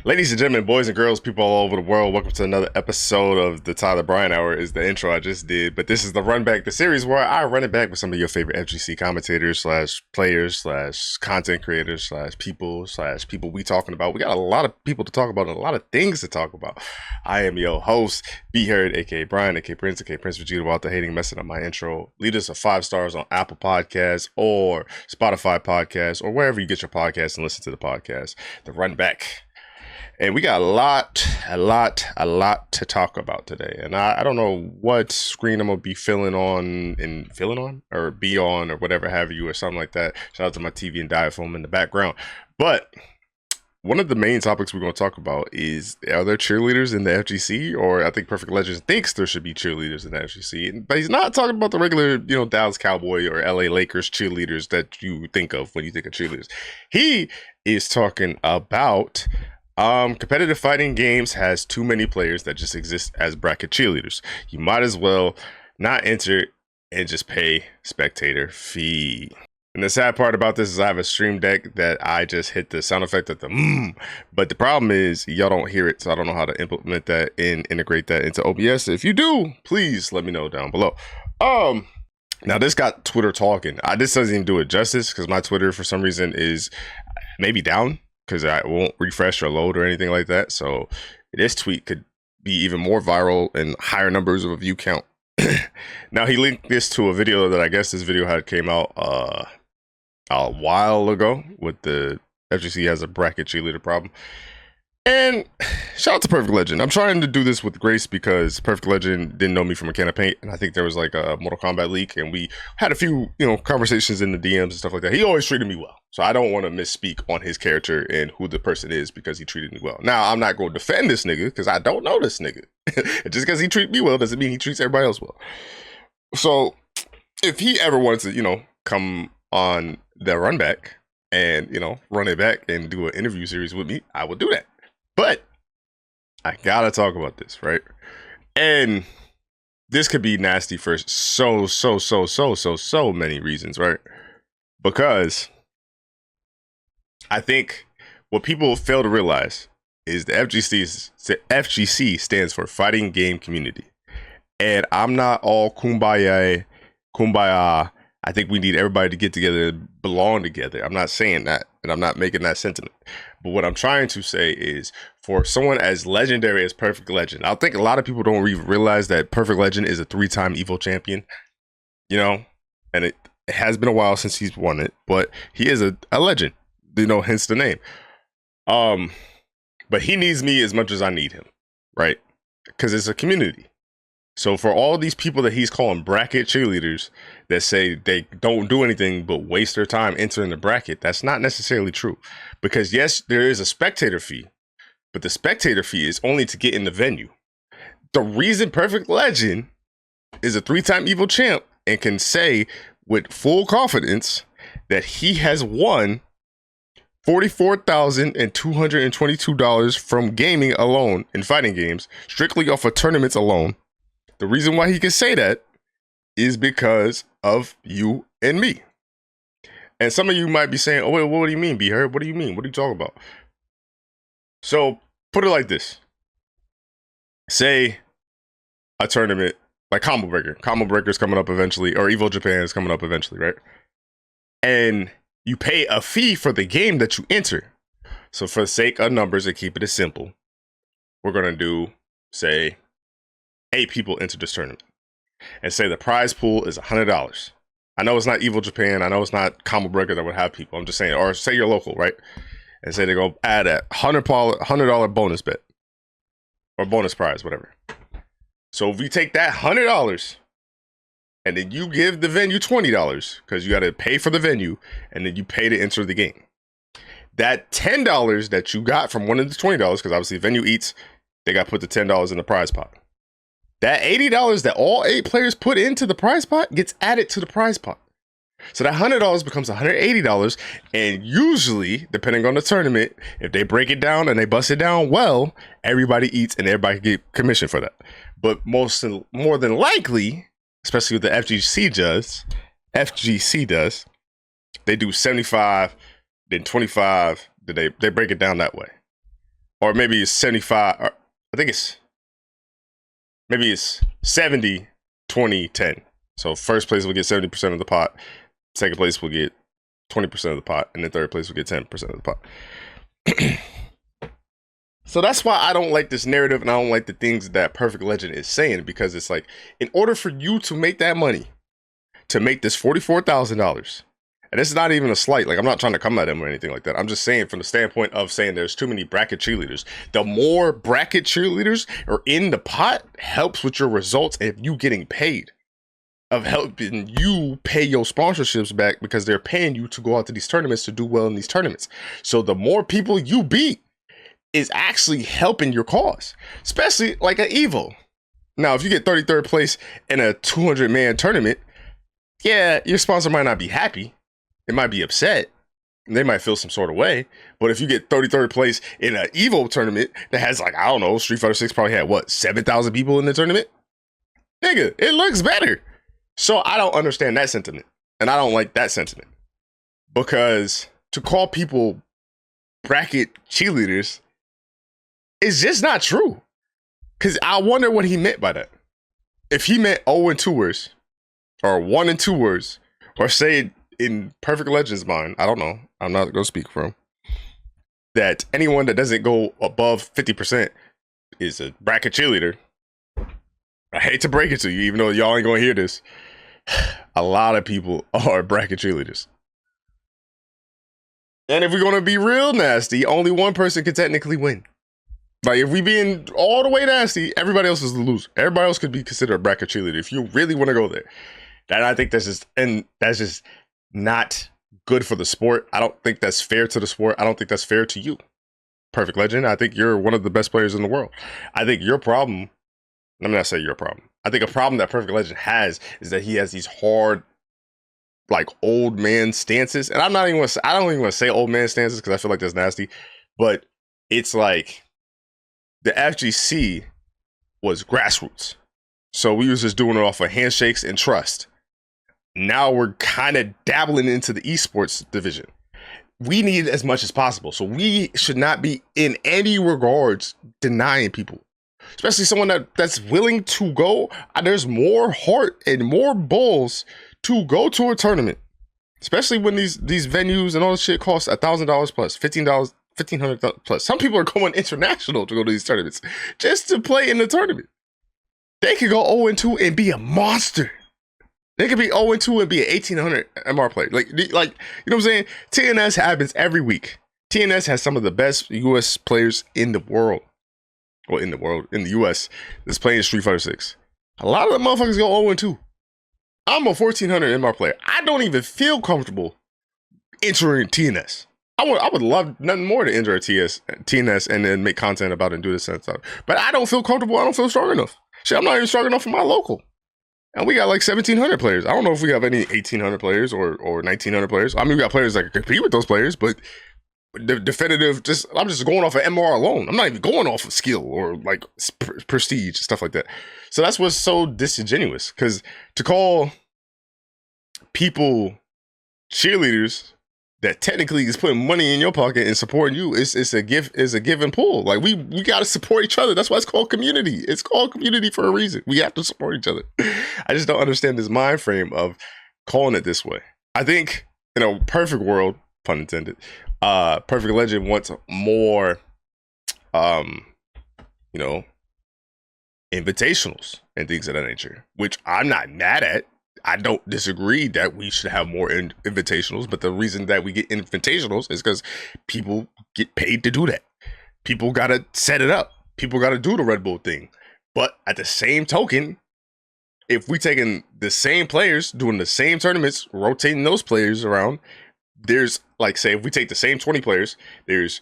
Ladies and gentlemen, boys and girls, people all over the world, welcome to another episode of the Tyler Bryan Hour. Is the intro I just did, but this is the Runback, the series where I run it back with some of your favorite FGC commentators slash players slash content creators slash people we talking about. We got a lot of people to talk about and a lot of things to talk about. I am your host, B Heard, aka Brian, aka Prince Vegeta, without the hating messing up my intro. Leave us a 5 stars on Apple Podcasts or Spotify Podcasts or wherever you get your podcasts and listen to the podcast. The Runback. And we got a lot to talk about today. And I don't know what screen I'm going to be filling on or be on or whatever have you or something like that. Shout out to my TV and diaphragm in the background. But one of the main topics we're going to talk about is, are there cheerleaders in the FGC? Or I think Perfect Legends thinks there should be cheerleaders in the FGC. But he's not talking about the regular, Dallas Cowboy or LA Lakers cheerleaders that you think of when you think of cheerleaders. He is talking about competitive fighting games has too many players that just exist as bracket cheerleaders. You might as well not enter and just pay spectator fee. And the sad part about this is I have a stream deck that I just hit the sound effect of the but the problem is y'all don't hear it, so I don't know how to implement that and integrate that into OBS. If you do, please let me know down below. Now this got Twitter talking. This doesn't even do it justice because my Twitter for some reason is maybe down, because I won't refresh or load or anything like that. So this tweet could be even more viral and higher numbers of a view count. Now he linked this to a video that I guess this video had came out a while ago with the FGC has a bracket cheerleader problem. And shout out to Perfect Legend. I'm trying to do this with grace because Perfect Legend didn't know me from a can of paint. And I think there was like a Mortal Kombat leak and we had a few, conversations in the DMs and stuff like that. He always treated me well. So I don't want to misspeak on his character and who the person is because he treated me well. Now, I'm not going to defend this nigga because I don't know this nigga. Just because he treats me well doesn't mean he treats everybody else well. So if he ever wants to, come on the Runback and, run it back and do an interview series with me, I will do that. But I gotta talk about this, right? And this could be nasty for so many reasons, right? Because I think what people fail to realize is the FGC stands for Fighting Game Community. And I'm not all kumbaya. I think we need everybody to get together and belong together. I'm not saying that, and I'm not making that sentiment. But what I'm trying to say is, for someone as legendary as Perfect Legend, I think a lot of people don't realize that Perfect Legend is a 3-time Evo champion, and it has been a while since he's won it, but he is a legend, hence the name. But he needs me as much as I need him, right? Because it's a community. So for all these people that he's calling bracket cheerleaders that say they don't do anything but waste their time entering the bracket, that's not necessarily true. Because yes, there is a spectator fee, but the spectator fee is only to get in the venue. The reason Perfect Legend is a 3-time Evo champ and can say with full confidence that he has won $44,222 from gaming alone in fighting games, strictly off of tournaments alone. The reason why he can say that is because of you and me. And some of you might be saying, oh, wait, what do you mean, B Heard? What do you mean? What are you talking about? So put it like this. Say a tournament like Combo Breaker. Combo Breaker is coming up eventually, or Evo Japan is coming up eventually, right? And you pay a fee for the game that you enter. So for the sake of numbers and keep it as simple, we're going to do, say, 8 people enter this tournament and say the prize pool is $100. I know it's not Evo Japan. I know it's not Combo Breaker that would have people. I'm just saying, or say you're local, right? And say they're going to add a $100 bonus bet or bonus prize, whatever. So if we take that $100 and then you give the venue $20 because you got to pay for the venue and then you pay to enter the game. That $10 that you got from one of the $20, because obviously venue eats, they got to put the $10 in the prize pot. That $80 that all 8 players put into the prize pot gets added to the prize pot. So that $100 becomes $180. And usually, depending on the tournament, if they break it down and they bust it down well, everybody eats and everybody get commission for that. But more than likely, especially with the FGC does, they do 75, then 25, then they break it down that way. or maybe it's 75. Or I think maybe it's 70, 20, 10. So first place will get 70% of the pot. Second place will get 20% of the pot, and then third place will get 10% of the pot. So that's why I don't like this narrative, and I don't like the things that Perfect Legend is saying, because it's like, in order for you to make that money, to make this $44,000, and it's not even a slight, like I'm not trying to come at him or anything like that. I'm just saying from the standpoint of saying there's too many bracket cheerleaders. The more bracket cheerleaders are in the pot helps with your results if you getting paid, of helping you pay your sponsorships back, because they're paying you to go out to these tournaments to do well in these tournaments. So the more people you beat is actually helping your cause, especially like an Evo. Now, if you get 33rd place in a 200-man tournament, yeah, your sponsor might not be happy. It might be upset. They might feel some sort of way. But if you get 33rd place in an Evo tournament that has, like, I don't know, Street Fighter 6 probably had, what, 7,000 people in the tournament? Nigga, it looks better. So I don't understand that sentiment. And I don't like that sentiment. Because to call people bracket cheerleaders is just not true. Because I wonder what he meant by that. If he meant 0 and 2ers, or 1 and 2ers, or say in Perfect Legend's mind, I don't know, I'm not going to speak for him, that anyone that doesn't go above 50% is a bracket cheerleader. I hate to break it to you, even though y'all ain't going to hear this. A lot of people are bracket cheerleaders. And if we're going to be real nasty, only one person can technically win. Like, if we being all the way nasty, everybody else is the loser. Everybody else could be considered a bracket cheerleader if you really want to go there. And I think that's just not good for the sport. I don't think that's fair to the sport. I don't think that's fair to you, Perfect Legend. I think you're one of the best players in the world. I think your problem, let me not say your problem. I think a problem that Perfect Legend has is that he has these hard, like, old man stances. And I don't even want to say old man stances because I feel like that's nasty. But it's like, the FGC was grassroots. So we was just doing it off of handshakes and trust. Now we're kind of dabbling into the esports division. We need as much as possible. So we should not be in any regards denying people, especially someone that's willing to go. There's more heart and more balls to go to a tournament, especially when these venues and all this shit cost $1,000 plus, $15, $1,500 plus. Some people are going international to go to these tournaments just to play in the tournament. They could go 0 and 2 and be a monster. They could be 0 and 2 and be an 1,800 MR player. Like, you know what I'm saying? TNS happens every week. TNS has some of the best US players in the world. Well, in the US, that's playing Street Fighter 6. A lot of the motherfuckers go 0 and 2. I'm a 1,400 MR player. I don't even feel comfortable entering TNS. I would love nothing more to enter a TNS and then make content about it and do this and stuff. But I don't feel comfortable. I don't feel strong enough. Shit, I'm not even strong enough for my local. And we got like 1,700 players. I don't know if we have any 1,800 players or 1,900 players. I mean, we got players that can compete with those players, but the definitive, I'm just going off of MR alone. I'm not even going off of skill or like prestige, stuff like that. So that's what's so disingenuous. Because to call people cheerleaders that technically is putting money in your pocket and supporting you, it's a give and pull. Like we got to support each other. That's why it's called community. It's called community for a reason. We have to support each other. I just don't understand this mind frame of calling it this way. I think in a perfect world, pun intended, Perfect Legend wants more, invitationals and things of that nature, which I'm not mad at. I don't disagree that we should have more invitationals, but the reason that we get invitationals is because people get paid to do that. People got to set it up. People got to do the Red Bull thing. But at the same token, if we taking the same players, doing the same tournaments, rotating those players around, there's like, say, if we take the same 20 players, there's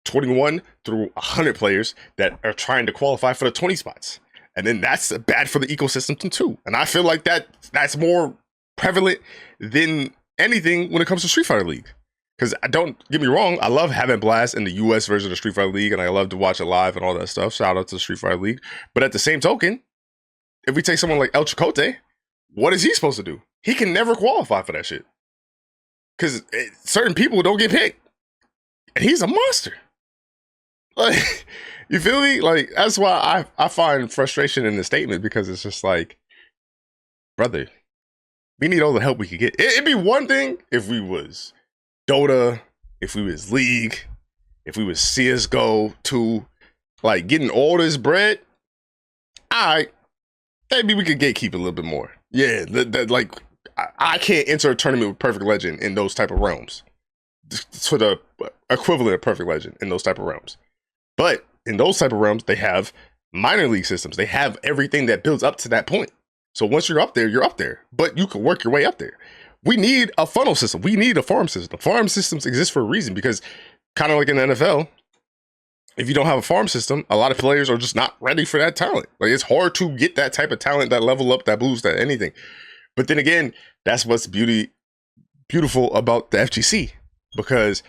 21 through 100 players that are trying to qualify for the 20 spots. And then that's bad for the ecosystem too. And I feel like that's more prevalent than anything when it comes to Street Fighter League. Because don't get me wrong, I love having Blast in the US version of Street Fighter League, and I love to watch it live and all that stuff. Shout out to Street Fighter League. But at the same token, if we take someone like El Chicote, what is he supposed to do? He can never qualify for that shit. Because certain people don't get picked. And he's a monster. Like, you feel me? Like, that's why I find frustration in the statement, because it's just like, brother, we need all the help we could get. It'd be one thing if we was Dota, if we was League, if we was CSGO 2, like getting all this bread. All right, maybe we could gatekeep a little bit more. Yeah, like I can't enter a tournament with Perfect Legend in those type of realms, to the equivalent of Perfect Legend in those type of realms. But in those type of realms, they have minor league systems. They have everything that builds up to that point. So once you're up there, you're up there. But you can work your way up there. We need a funnel system. We need a farm system. Farm systems exist for a reason, because kind of like in the NFL, if you don't have a farm system, a lot of players are just not ready for that talent. Like, it's hard to get that type of talent, that level up, that boost, that anything. But then again, that's what's beautiful about the FGC, because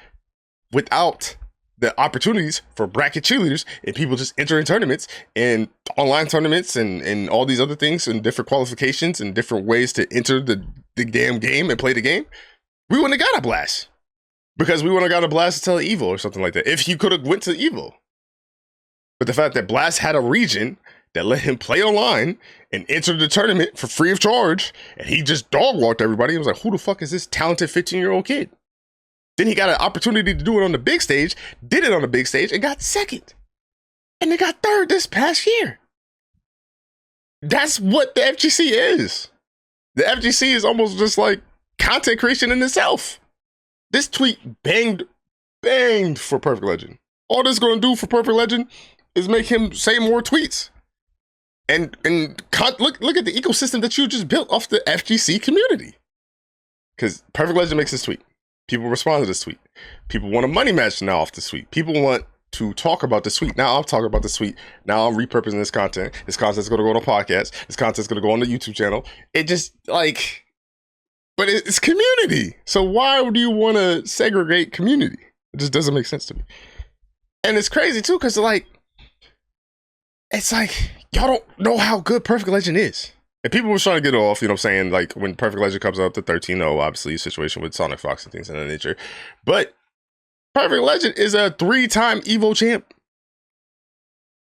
without the opportunities for bracket cheerleaders and people just entering tournaments and online tournaments and all these other things and different qualifications and different ways to enter the damn game and play the game, we wouldn't have got a blast, because we wouldn't have got a blast to tell Evo or something like that if he could have went to Evo. But the fact that Blast had a region that let him play online and enter the tournament for free of charge, and he just dog walked everybody. He was like, who the fuck is this talented 15-year-old kid? Then he got an opportunity to do it on the big stage, did it on the big stage, and got second. And they got third this past year. That's what the FGC is. The FGC is almost just like content creation in itself. This tweet banged for Perfect Legend. All this is going to do for Perfect Legend is make him say more tweets. And look at the ecosystem that you just built off the FGC community. Because Perfect Legend makes this tweet. People respond to this tweet. People want a money match now off this tweet. People want to talk about this tweet. Now I'm talking about this tweet. Now I'm repurposing this content. This content's going to go on a podcast. This content's going to go on the YouTube channel. It just, like, but it's community. So why do you want to segregate community? It just doesn't make sense to me. And it's crazy too, because it's like, y'all don't know how good Perfect Legend is. And people were trying to get off, you know what I'm saying? Like, when Perfect Legend comes up to 13-0, obviously, situation with Sonic Fox and things of that nature. But Perfect Legend is a 3-time Evo champ.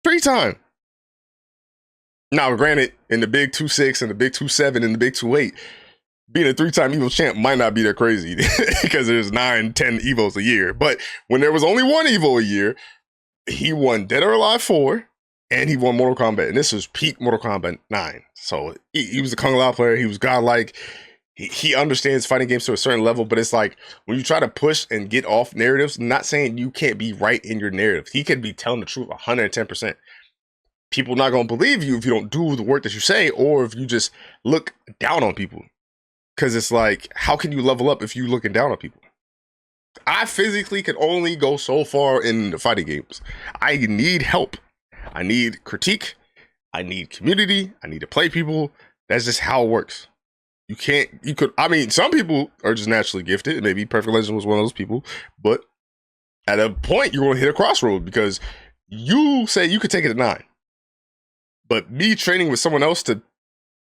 3-time. Now, granted, in the big 2-6 and the big 2-7 and the big 2-8, being a 3-time Evo champ might not be that crazy, because there's 9, 10 Evos a year. But when there was only one Evo a year, he won Dead or Alive 4, and he won Mortal Kombat. And this was peak Mortal Kombat 9. So he was a Kung Lao player. He was godlike. He understands fighting games to a certain level, but it's like, when you try to push and get off narratives, I'm not saying you can't be right in your narrative. He could be telling the truth 110%. People not going to believe you if you don't do the work that you say, or if you just look down on people. Because it's like, how can you level up if you're looking down on people? I physically can only go so far in the fighting games. I need help. I need critique. I need community. I need to play people. That's just how it works. Some people are just naturally gifted. Maybe Perfect Legend was one of those people. But at a point, you're going to hit a crossroad, because you say you could take it at 9. But me training with someone else to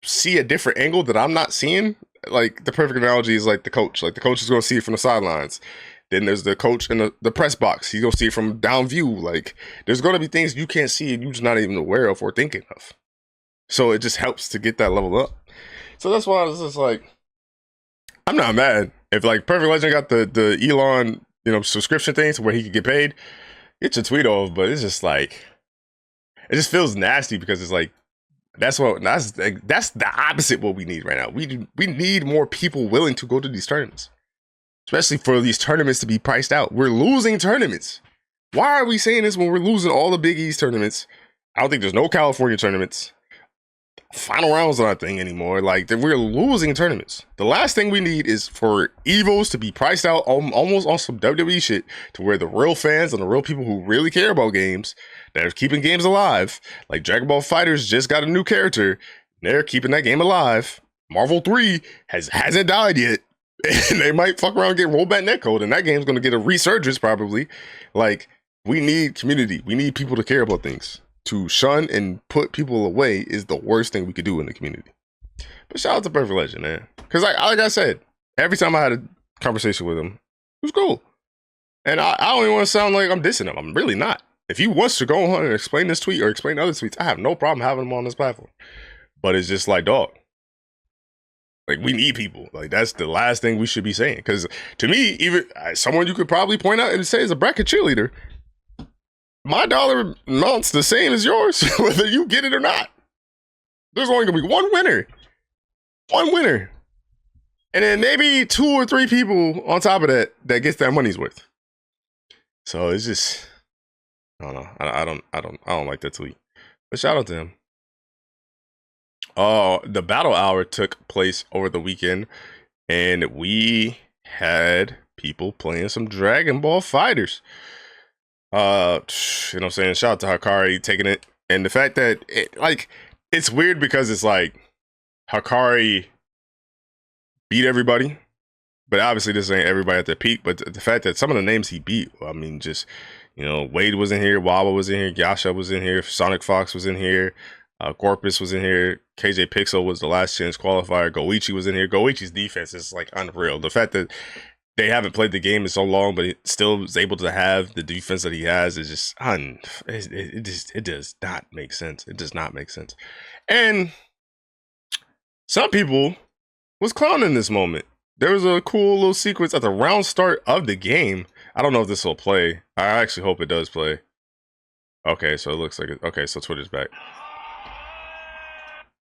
see a different angle that I'm not seeing, like, the perfect analogy is like the coach. Like, the coach is going to see it from the sidelines. Then there's the coach in the press box. He's going to see it from down view. Like, there's going to be things you can't see and you're just not even aware of or thinking of. So it just helps to get that level up. So that's why I was just like, I'm not mad. If, like, Perfect Legend got the Elon, subscription thing to where he could get paid, get your tweet off. But it's just like, it just feels nasty, because it's like, that's the opposite what we need right now. We need more people willing to go to these tournaments, especially for these tournaments to be priced out. We're losing tournaments. Why are we saying this when we're losing all the Big East tournaments? I don't think there's no California tournaments. Final rounds not a thing anymore. Like, we're losing tournaments. The last thing we need is for Evos to be priced out almost on some WWE shit, to where the real fans and the real people who really care about games, that are keeping games alive, like Dragon Ball FighterZ just got a new character, they're keeping that game alive. Marvel 3 hasn't died yet, and they might fuck around and get rollback netcode, and that game's going to get a resurgence probably. Like, we need community. We need people to care about things. To shun and put people away is the worst thing we could do in the community. But shout out to Perfect Legend, man. Because like I said, every time I had a conversation with him, it was cool. And I don't even want to sound like I'm dissing him. I'm really not. If he wants to go on and explain this tweet or explain other tweets, I have no problem having him on this platform. But it's just like, dog, like, we need people. Like, that's the last thing we should be saying. Because to me, even someone you could probably point out and say is a bracket cheerleader, my dollar amount's the same as yours, whether you get it or not. There's only gonna be one winner. One winner. And then maybe 2 or 3 people on top of that that gets their money's worth. So it's just, I don't know. I don't like that tweet. But shout out to him. The battle hour took place over the weekend, and we had people playing some Dragon Ball Fighters. You know what I'm saying? Shout out to Hakari taking it. And the fact that it's weird because it's like Hakari beat everybody, but obviously this ain't everybody at their peak. But the fact that some of the names he beat, I mean, just, you know, Wade was in here, Wawa was in here, Yasha was in here, Sonic Fox was in here, Corpus was in here, KJ Pixel was the last chance qualifier, Goichi was in here. Goichi's defense is like unreal. The fact that they haven't played the game in so long, but it still is able to have the defense that he has is just it does not make sense. It does not make sense. And some people was clowning this moment. There was a cool little sequence at the round start of the game. I don't know if this will play. I actually hope it does play. Okay, so it looks like it. Okay, so Twitter's back.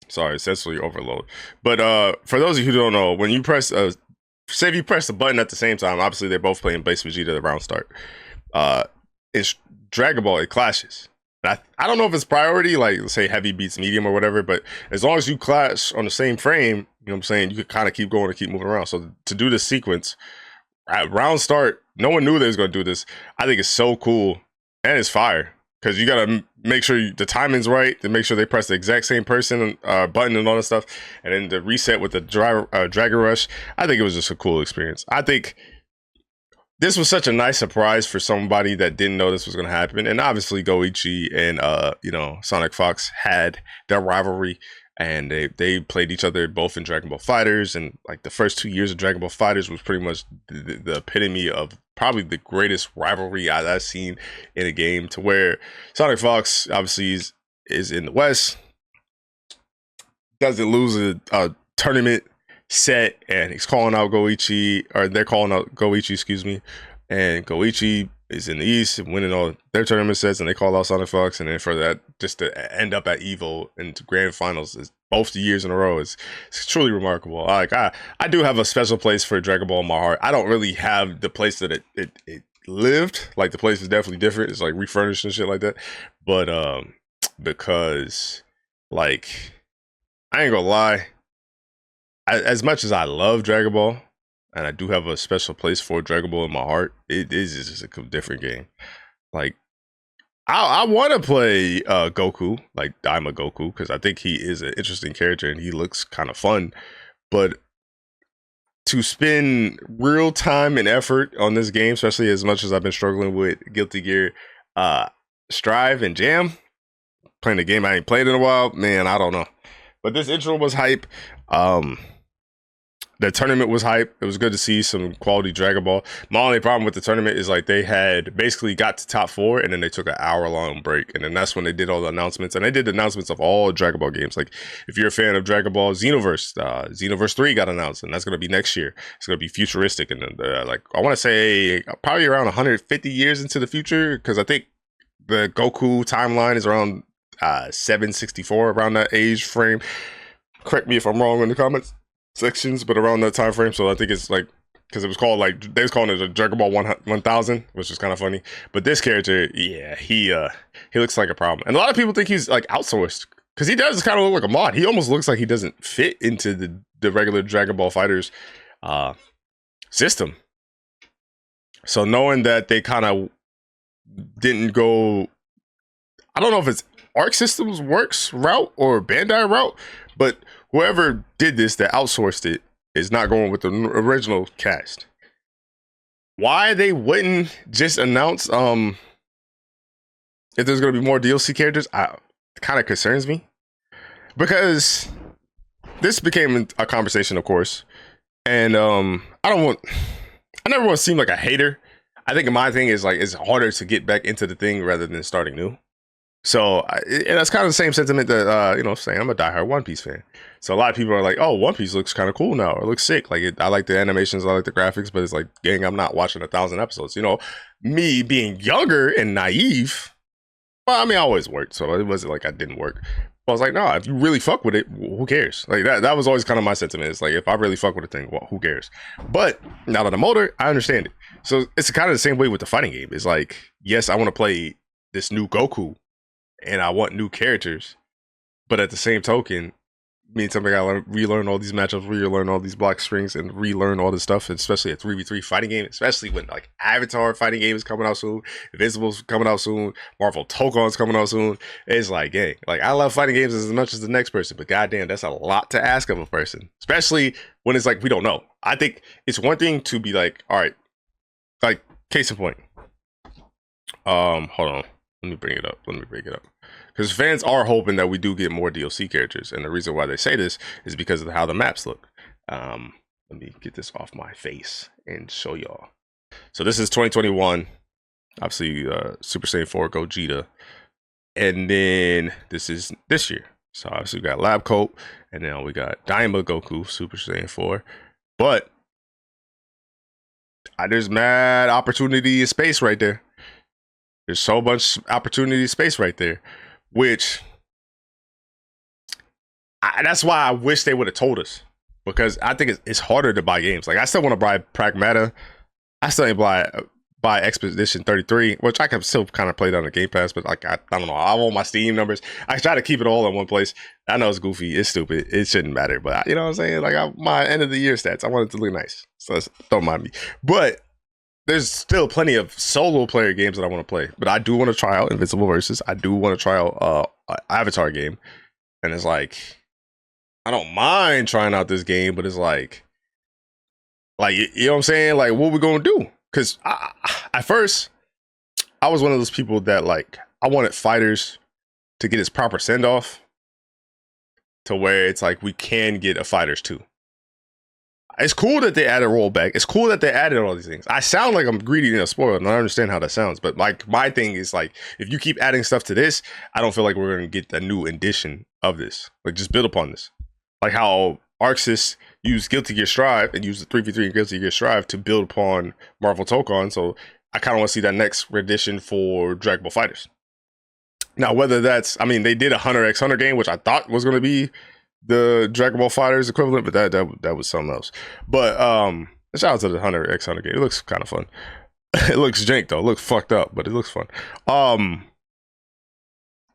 Sorry, essentially overload. But for those of you who don't know, when you press say if you press the button at the same time, obviously they're both playing base Vegeta the round start. It's Dragon Ball, it clashes. I don't know if it's priority, like let's say heavy beats medium or whatever, but as long as you clash on the same frame, you know what I'm saying, you could kind of keep going and keep moving around. So to do this sequence at round start, no one knew they was going to do this. I think it's so cool, and it's fire, because you got to make sure the timing's right, to make sure they press the exact same person button and all that stuff, and then the reset with the Dragon Rush. I think it was just a cool experience. I think this was such a nice surprise for somebody that didn't know this was going to happen. And obviously Goichi and you know, Sonic Fox had their rivalry, and they played each other both in Dragon Ball Fighters, and like the first 2 years of Dragon Ball Fighters was pretty much the epitome of probably the greatest rivalry I've seen in a game, to where Sonic Fox obviously is in the West, doesn't lose a tournament set, and he's calling out Goichi, or they're calling out Goichi, excuse me, and Goichi is in the East and winning all their tournament sets, and they call out Sonic Fox, and then for that just to end up at EVO and grand finals is both the years in a row is truly remarkable. Like I do have a special place for Dragon Ball in my heart. I don't really have the place that it lived. Like the place is definitely different. It's like refurnished and shit like that. But because like I ain't gonna lie, as much as I love Dragon Ball, and I do have a special place for Dragon Ball in my heart, it is just a different game. Like, I want to play Goku, like Daima Goku, because I think he is an interesting character and he looks kind of fun. But to spend real time and effort on this game, especially as much as I've been struggling with Guilty Gear Strive and Jam, playing a game I ain't played in a while, man, I don't know. But this intro was hype. The tournament was hype. It was good to see some quality Dragon Ball. My only problem with the tournament is like they had basically got to top 4 and then they took an hour-long break, and then that's when they did all the announcements. And they did the announcements of all Dragon Ball games. Like if you're a fan of Dragon Ball Xenoverse, Xenoverse 3 got announced, and that's going to be next year. It's going to be futuristic, and like I want to say probably around 150 years into the future, because I think the Goku timeline is around 764, around that age frame. Correct me if I'm wrong in the comments sections, but around that time frame. So I think it's like, because it was called, like they was calling it a Dragon Ball 1000, which is kind of funny. But this character, yeah, he looks like a problem, and a lot of people think he's like outsourced, because he does kind of look like a mod. He almost looks like he doesn't fit into the regular Dragon Ball Fighters system. So knowing that they kind of didn't go, I don't know if it's Arc Systems Works route or Bandai route, but whoever did this, that outsourced it, is not going with the original cast. Why they wouldn't just announce if there's going to be more DLC characters, it kind of concerns me, because this became a conversation, of course, and I never want to seem like a hater. I think my thing is like it's harder to get back into the thing rather than starting new. So and that's kind of the same sentiment that saying I'm a diehard One Piece fan. So a lot of people are like, "Oh, One Piece looks kind of cool now. It looks sick. Like I like the animations, I like the graphics, but it's like, gang, I'm not watching 1,000 episodes." Me being younger and naive. Well, I mean, I always worked, so it wasn't like I didn't work. But I was like, no, if you really fuck with it, who cares? Like that was always kind of my sentiment. It's like, if I really fuck with a thing, well, who cares? But now that I'm older, I understand it. So it's kind of the same way with the fighting game. It's like, yes, I want to play this new Goku and I want new characters, but at the same token, means something I gotta relearn all these matchups, relearn all these block strings, and relearn all this stuff, especially a 3v3 fighting game, especially when like Avatar fighting game is coming out soon, Invincible's coming out soon, Marvel Tokon's coming out soon. It's like, gang, like I love fighting games as much as the next person, but goddamn, that's a lot to ask of a person, especially when it's like we don't know. I think it's one thing to be like, all right, like case in point. Hold on, let me bring it up. Because fans are hoping that we do get more DLC characters, and the reason why they say this is because of how the maps look. Let me get this off my face and show y'all. So this is 2021. Obviously, Super Saiyan 4 Gogeta. And then this is this year. So obviously we got Lab Coat, and then we got Daima Goku, Super Saiyan 4. But there's mad opportunity in space right there. There's so much opportunity in space right there. Which, that's why I wish they would have told us. Because I think it's harder to buy games. Like, I still want to buy Pragmata. I still ain't buy Expedition 33, which I can still kind of play down the Game Pass. But, like, I don't know. I want my Steam numbers. I try to keep it all in one place. I know it's goofy. It's stupid. It shouldn't matter. But, you know what I'm saying? Like, my end of the year stats, I want it to look nice. So, don't mind me. But there's still plenty of solo player games that I want to play, but I do want to try out Invincible Versus. I do want to try out Avatar game, and it's like I don't mind trying out this game, but it's like you know what I'm saying? Like, what we gonna do? Because at first, I was one of those people that like I wanted fighters to get its proper send off, to where it's like we can get a fighters too. It's cool that they added rollback. It's cool that they added all these things. I sound like I'm greedy and a spoiled, and I understand how that sounds. But like my thing is like, if you keep adding stuff to this, I don't feel like we're gonna get a new edition of this. Like, just build upon this. Like how Arxis used Guilty Gear Strive and used the 3v3 and Guilty Gear Strive to build upon Marvel Tokon. So I kind of want to see that next edition for Dragon Ball FighterZ. Now, whether that's, I mean, they did a Hunter x Hunter game, which I thought was gonna be the Dragon Ball FighterZ equivalent, but that was something else. But shout out to the Hunter x Hunter game. It looks kind of fun. It looks jank though. It looks fucked up, but it looks fun.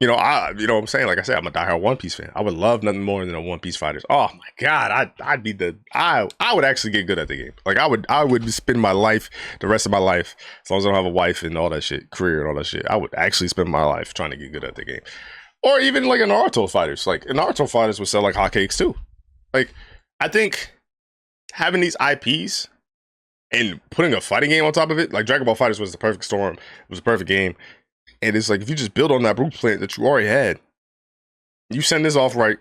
You know what I'm saying? Like I said, I'm a diehard One Piece fan. I would love nothing more than a One Piece FighterZ. Oh my god, I would actually get good at the game. Like I would spend my life, the rest of my life, as long as I don't have a wife and all that shit, career and all that shit. I would actually spend my life trying to get good at the game. Or even like a Naruto FighterZ. Like a Naruto FighterZ would sell like hotcakes too. Like, I think having these IPs and putting a fighting game on top of it, like Dragon Ball FighterZ was the perfect storm. It was a perfect game. And it's like, if you just build on that blueprint that you already had, you send this off right,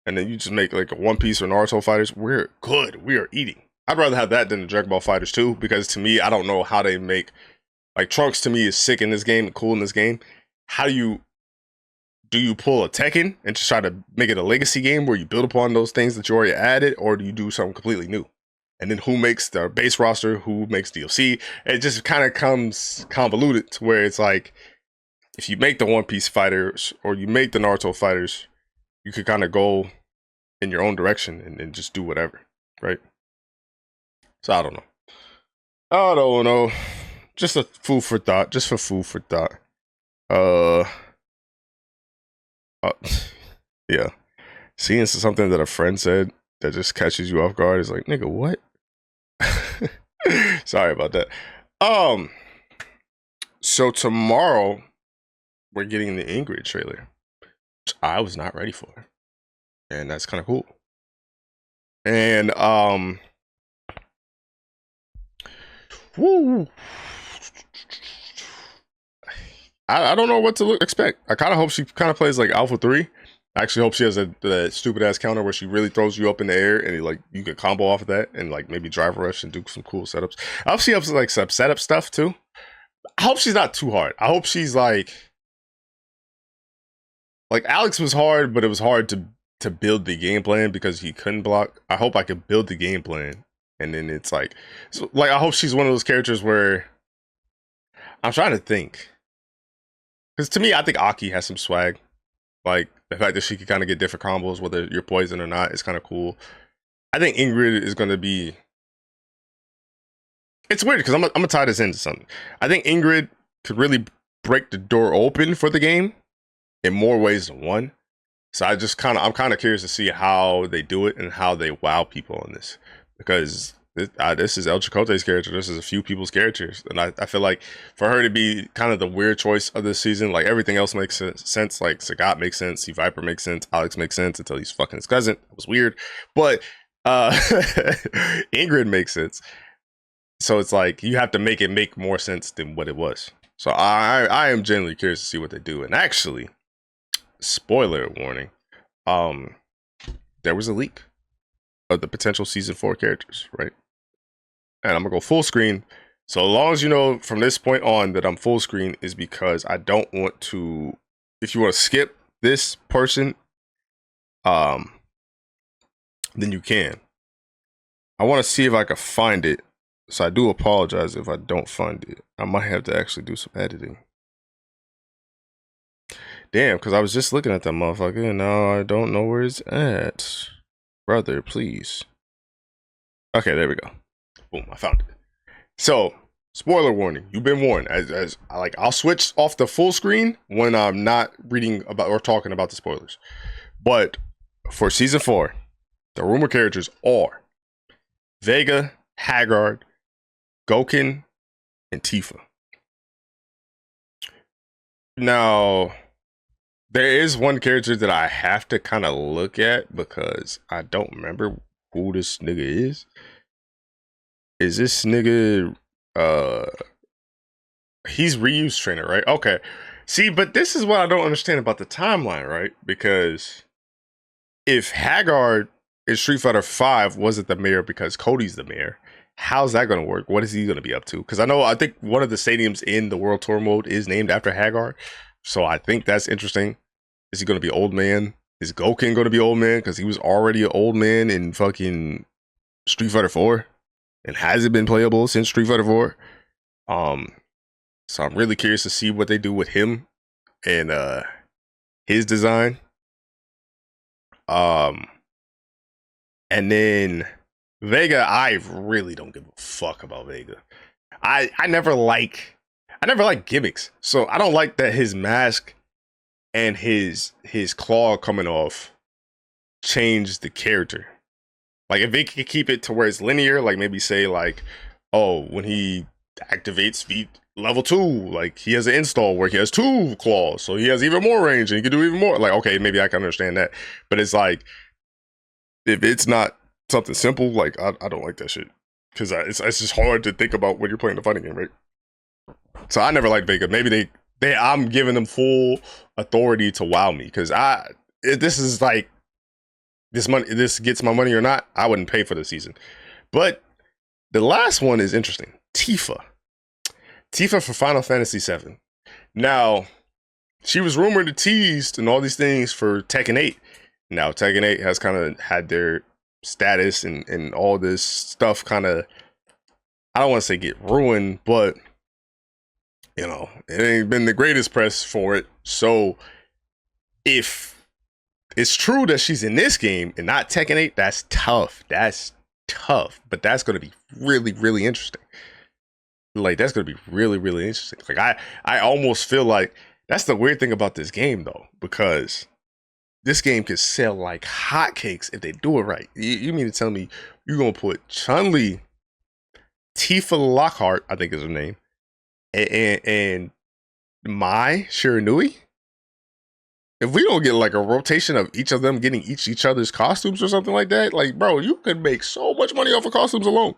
and then you just make like a One Piece or Naruto FighterZ, we're good. We are eating. I'd rather have that than the Dragon Ball FighterZ 2, because to me, I don't know how they make, like, Trunks to me is sick in this game and cool in this game. How do you pull a Tekken and just try to make it a legacy game where you build upon those things that you already added, or do you do something completely new? And then who makes the base roster, who makes DLC? It just kind of comes convoluted to where it's like, if you make the One Piece FighterZ or you make the Naruto FighterZ, you could kind of go in your own direction and just do whatever, right? So I don't know. Just a food for thought. Just for food for thought. Yeah. Seeing something that a friend said that just catches you off guard is like, nigga, what? Sorry about that. So tomorrow we're getting the Ingrid trailer, which I was not ready for, and that's kind of cool. And woo, I don't know what to expect. I kind of hope she kind of plays like Alpha 3, I actually hope she has that stupid ass counter where she really throws you up in the air and like you could combo off of that and like maybe drive rush and do some cool setups. I hope she has like some setup stuff too. I hope she's not too hard. I hope she's like Alex was hard, but it was hard to build the game plan because he couldn't block. I hope I could build the game plan and then it's like, so, like I hope she's one of those characters where I'm trying to think. Because to me, I think Aki has some swag. Like, the fact that she can kind of get different combos, whether you're poisoned or not, is kind of cool. I think Ingrid is going to be... It's weird, because I'm going to tie this into something. I think Ingrid could really break the door open for the game in more ways than one. So I'm kind of curious to see how they do it and how they wow people on this. Because... This is El Chicote's character. This is a few people's characters. And I feel like for her to be kind of the weird choice of this season, like everything else makes sense. Like Sagat makes sense. C Viper makes sense. Alex makes sense until he's fucking his cousin. That was weird. But Ingrid makes sense. So it's like you have to make it make more sense than what it was. So I am genuinely curious to see what they do. And actually, spoiler warning, there was a leak of the potential season 4 characters, right? And I'm gonna go full screen. So as long as you know from this point on that I'm full screen is because I don't want to, if you want to skip this person, then you can. I want to see if I can find it. So I do apologize if I don't find it. I might have to actually do some editing. Damn, because I was just looking at that motherfucker and now I don't know where it's at. Brother, please. Okay, there we go. Boom, I found it. So, spoiler warning, you've been warned. As I'll switch off the full screen when I'm not reading about or talking about the spoilers. But for season 4, the rumor characters are Vega, Haggard, Gouken, and Tifa. Now, there is one character that I have to kind of look at because I don't remember who this nigga is. Is this nigga, he's Ryu's trainer, right? Okay. See, but this is what I don't understand about the timeline, right? Because if Haggard in Street Fighter 5 wasn't the mayor because Cody's the mayor, how's that going to work? What is he going to be up to? Because I think one of the stadiums in the World Tour mode is named after Haggard. So I think that's interesting. Is he going to be old man? Is Gouken going to be old man? Because he was already an old man in fucking Street Fighter 4. And hasn't been playable since Street Fighter 4. So I'm really curious to see what they do with him and his design. And then Vega, I really don't give a fuck about Vega. I never like gimmicks. So I don't like that his mask and his claw coming off changed the character. Like if they could keep it to where it's linear, like maybe say like, oh, when he activates feat level 2, like he has an install where he has 2 claws, so he has even more range and he can do even more. Like, okay, maybe I can understand that. But it's like, if it's not something simple, like I don't like that shit. Because it's just hard to think about when you're playing the fighting game, right? So I never liked Vega. Maybe I'm giving them full authority to wow me. Because this is like, this gets my money or not, I wouldn't pay for the season. But the last one is interesting. Tifa for Final Fantasy VII. Now, she was rumored to teased and all these things for Tekken 8. Now, Tekken 8 has kind of had their status and all this stuff kind of, I don't want to say get ruined, but, you know, it ain't been the greatest press for it. So, if it's true that she's in this game and not Tekken 8, that's tough. That's tough. But that's going to be really, really interesting. Like, that's going to be really, really interesting. Like, I almost feel like that's the weird thing about this game, though, because this game could sell like hotcakes if they do it right. You mean to tell me you're going to put Chun-Li, Tifa Lockhart, I think is her name, and Mai Shiranui? If we don't get like a rotation of each of them getting each other's costumes or something like that, like, bro, you could make so much money off of costumes alone.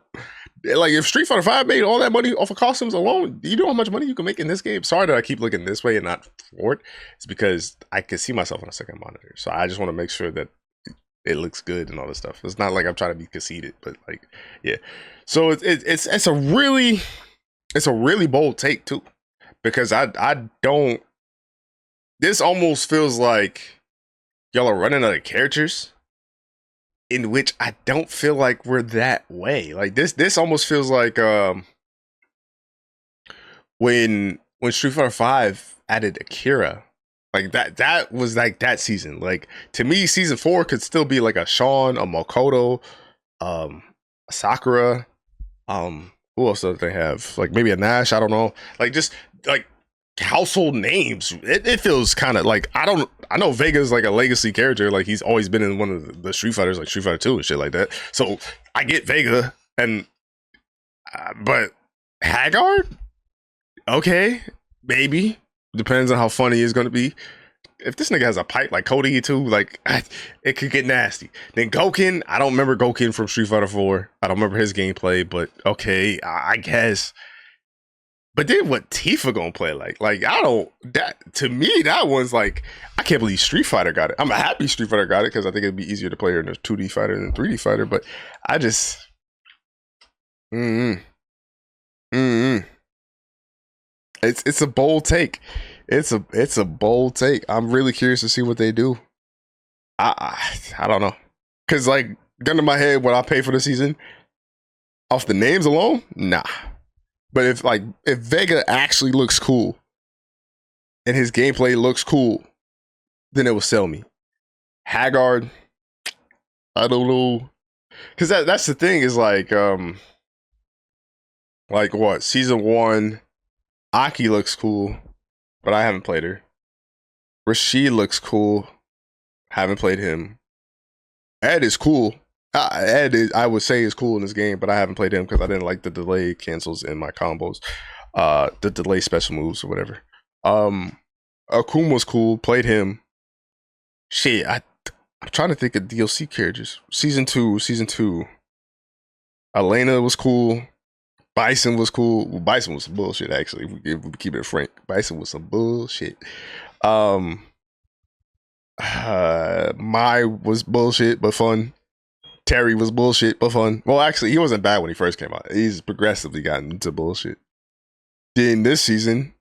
Like if Street Fighter 5 made all that money off of costumes alone, you know how much money you can make in this game? Sorry that I keep looking this way and not forward. It's because I can see myself on a second monitor. So I just want to make sure that it looks good and all this stuff. It's not like I'm trying to be conceited, but like, yeah. So it's a really bold take too, because I don't. This almost feels like y'all are running out of characters, in which I don't feel like we're that way. Like this almost feels like when Street Fighter 5 added Akira. Like that was like that season. Like to me, season 4 could still be like a Sean, a Makoto, a Sakura. Who else does they have? Like maybe a Nash, I don't know. Like just like household names. It feels kind of like I know Vega's like a legacy character. Like he's always been in one of the Street Fighters, like Street Fighter 2 and shit like that. So I get Vega and but Haggard? Okay, maybe. Depends on how funny it's going to be. If this nigga has a pipe like Cody too, like it could get nasty. Then Gouken, I don't remember Gouken from Street Fighter 4. I don't remember his gameplay, but okay, I guess. But then what Tifa gonna play like? Like I don't. That to me, that one's like I can't believe Street Fighter got it. I'm happy Street Fighter got it because I think it'd be easier to play her in a 2D fighter than a 3D fighter. But I just, It's a bold take. It's a bold take. I'm really curious to see what they do. I don't know, cause like gun to my head, what I pay for the season off the names alone, nah. But if Vega actually looks cool and his gameplay looks cool, then it will sell me. Haggard, I don't know, cause that's the thing is like what season 1. Aki looks cool, but I haven't played her. Rashid looks cool. Haven't played him. Ed is cool. Ed is, I would say, is cool in this game, but I haven't played him because I didn't like the delay cancels in my combos. The delay special moves or whatever. Akuma was cool. Played him. Shit, I'm trying to think of DLC characters. Season 2. Elena was cool. Bison was cool. Well, Bison was some bullshit, actually. If we keep it frank. Bison was some bullshit. Mai was bullshit, but fun. Terry was bullshit, but fun. Well, actually, he wasn't bad when he first came out. He's progressively gotten into bullshit. Then this season,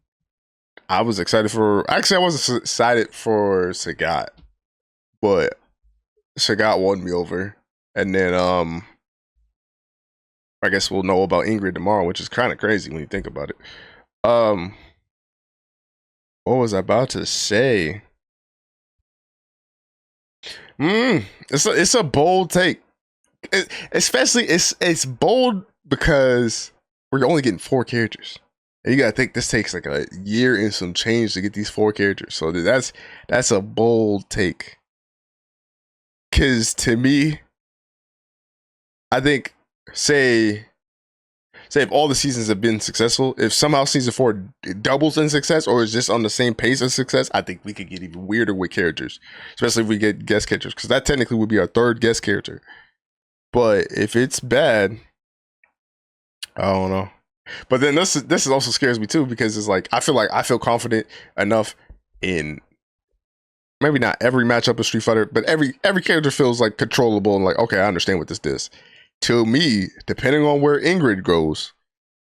I was excited for... Actually, I wasn't excited for Sagat, but Sagat won me over. And then, I guess we'll know about Ingrid tomorrow, which is kind of crazy when you think about it. What was I about to say? It's a bold take. Especially it's bold because we're only getting 4 characters. And you gotta think this takes like a year and some change to get these 4 characters. So that's a bold take. Cause to me, I think say if all the seasons have been successful, if somehow season 4 doubles in success or is just on the same pace of success, I think we could get even weirder with characters, especially if we get guest characters, because that technically would be our 3rd guest character. But if it's bad, I don't know. But then this is also scares me too, because it's like I feel confident enough in maybe not every matchup of Street Fighter, but every character feels like controllable and like, okay, I understand what this does. To me, depending on where Ingrid goes,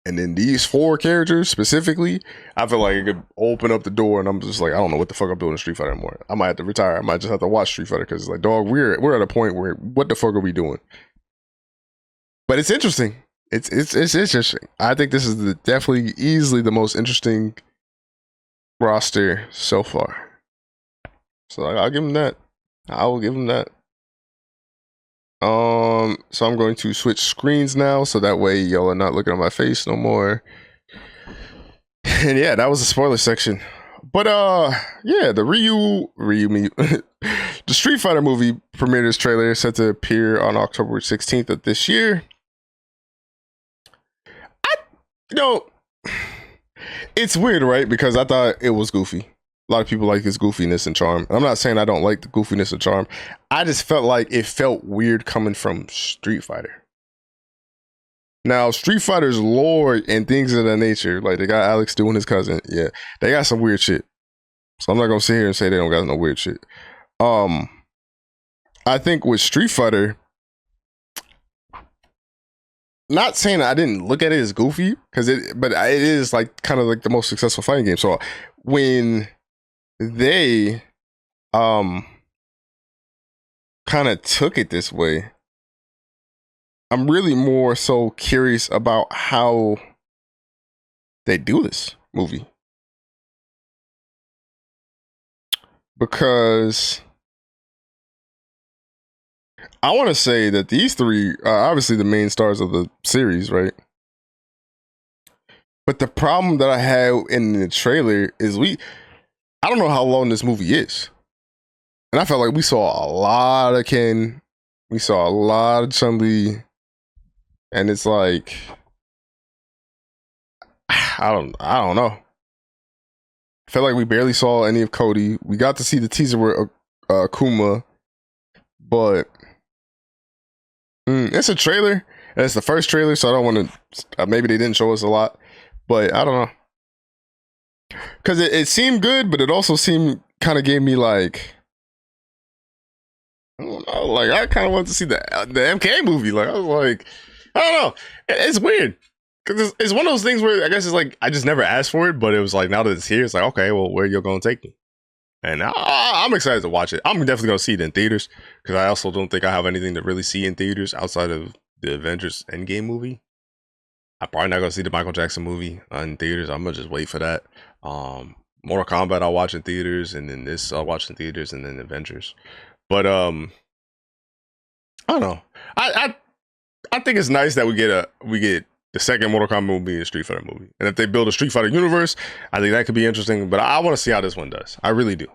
and then these 4 characters specifically, I feel like it could open up the door, and I'm just like, I don't know what the fuck I'm doing in Street Fighter anymore. I might have to retire. I might just have to watch Street Fighter because it's like, dog, we're at a point where what the fuck are we doing? But it's interesting. It's interesting. I think this is definitely easily the most interesting roster so far. So I'll give him that. I will give him that. So I'm going to switch screens now, so that way y'all are not looking at my face no more. And yeah, that was the spoiler section. But yeah, the the Street Fighter movie premiered its trailer, set to appear on October 16th of this year. It's weird, right? Because I thought it was goofy. A lot of people like his goofiness and charm. I'm not saying I don't like the goofiness and charm. I just felt like it felt weird coming from Street Fighter. Now, Street Fighter's lore and things of that nature, like they got Alex doing his cousin. Yeah, they got some weird shit. So I'm not gonna sit here and say they don't got no weird shit. I think with Street Fighter, not saying I didn't look at it as goofy, but it is like kind of like the most successful fighting game. So when they kind of took it this way, I'm really more so curious about how they do this movie. Because I want to say that these three are obviously the main stars of the series, right? But the problem that I had in the trailer is I don't know how long this movie is. And I felt like we saw a lot of Ken, we saw a lot of Chun-Li, and it's like, I don't know. I felt like we barely saw any of Cody. We got to see the teaser with Akuma, but it's a trailer, and it's the first trailer, so I don't want to. Maybe they didn't show us a lot, but I don't know, because it seemed good, but it also seemed kind of gave me like, I don't know, like I kind of wanted to see the MK movie. Like I was like, I don't know, it's weird. Cause it's one of those things where I guess it's like I just never asked for it, but it was like now that it's here, it's like okay, well, where you gonna take me? And I'm excited to watch it. I'm definitely gonna see it in theaters because I also don't think I have anything to really see in theaters outside of the Avengers Endgame movie. I'm probably not gonna see the Michael Jackson movie in theaters. I'm gonna just wait for that. Mortal Kombat I'll watch in theaters, and then this I'll watch in theaters, and then Avengers. But I don't know. I think it's nice that we get the second Mortal Kombat movie and Street Fighter movie. And if they build a Street Fighter universe, I think that could be interesting. But I want to see how this one does. I really do.